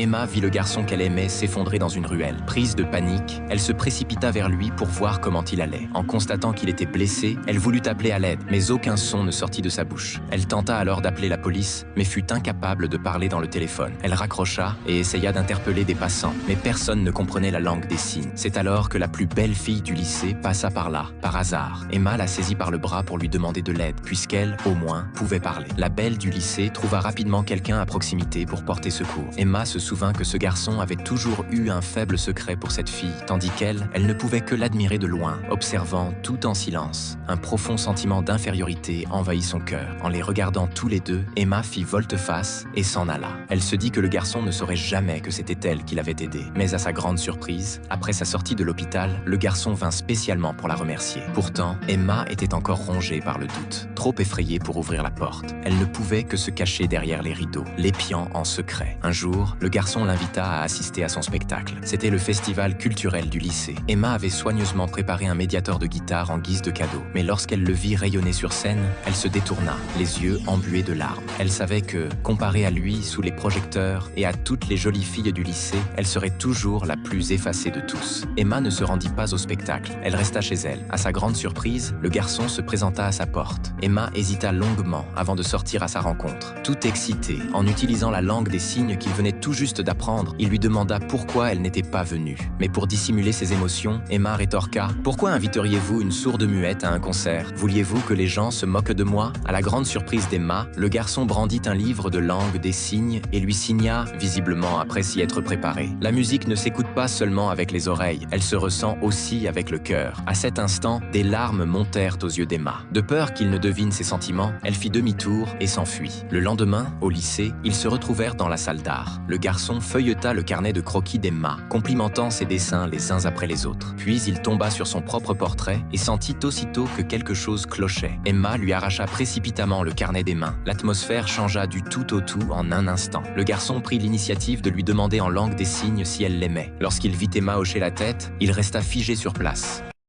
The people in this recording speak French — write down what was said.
Emma vit le garçon qu'elle aimait s'effondrer dans une ruelle. Prise de panique, elle se précipita vers lui pour voir comment il allait. En constatant qu'il était blessé, elle voulut appeler à l'aide, mais aucun son ne sortit de sa bouche. Elle tenta alors d'appeler la police, mais fut incapable de parler dans le téléphone. Elle raccrocha et essaya d'interpeller des passants, mais personne ne comprenait la langue des signes. C'est alors que la plus belle fille du lycée passa par là, par hasard. Emma la saisit par le bras pour lui demander de l'aide, puisqu'elle, au moins, pouvait parler. La belle du lycée trouva rapidement quelqu'un à proximité pour porter secours. Emma se souvint que ce garçon avait toujours eu un faible secret pour cette fille, tandis qu'elle, elle ne pouvait que l'admirer de loin, observant tout en silence. Un profond sentiment d'infériorité envahit son cœur. En les regardant tous les deux, Emma fit volte-face et s'en alla. Elle se dit que le garçon ne saurait jamais que c'était elle qui l'avait aidé. Mais à sa grande surprise, après sa sortie de l'hôpital, le garçon vint spécialement pour la remercier. Pourtant, Emma était encore rongée par le doute, trop effrayée pour ouvrir la porte. Elle ne pouvait que se cacher derrière les rideaux, l'épiant en secret. Un jour, le garçon l'invita à assister à son spectacle. C'était le festival culturel du lycée. Emma avait soigneusement préparé un médiator de guitare en guise de cadeau. Mais lorsqu'elle le vit rayonner sur scène, elle se détourna, les yeux embués de larmes. Elle savait que, comparée à lui sous les projecteurs et à toutes les jolies filles du lycée, elle serait toujours la plus effacée de tous. Emma ne se rendit pas au spectacle. Elle resta chez elle. À sa grande surprise, le garçon se présenta à sa porte. Emma hésita longuement avant de sortir à sa rencontre. Tout excité, en utilisant la langue des signes qu'il venait tout juste d'apprendre, il lui demanda pourquoi elle n'était pas venue. Mais pour dissimuler ses émotions, Emma rétorqua « Pourquoi inviteriez-vous une sourde muette à un concert? Vouliez-vous que les gens se moquent de moi ?» À la grande surprise d'Emma, le garçon brandit un livre de langue des signes et lui signa, visiblement après s'y être préparé. La musique ne s'écoute pas seulement avec les oreilles, elle se ressent aussi avec le cœur. À cet instant, des larmes montèrent aux yeux d'Emma. De peur qu'il ne devine ses sentiments, elle fit demi-tour et s'enfuit. Le lendemain, au lycée, ils se retrouvèrent dans la salle d'art. Le garçon feuilleta le carnet de croquis d'Emma, complimentant ses dessins les uns après les autres. Puis il tomba sur son propre portrait et sentit aussitôt que quelque chose clochait. Emma lui arracha précipitamment le carnet des mains. L'atmosphère changea du tout au tout en un instant. Le garçon prit l'initiative de lui demander en langue des signes si elle l'aimait. Lorsqu'il vit Emma hocher la tête, il resta figé sur place.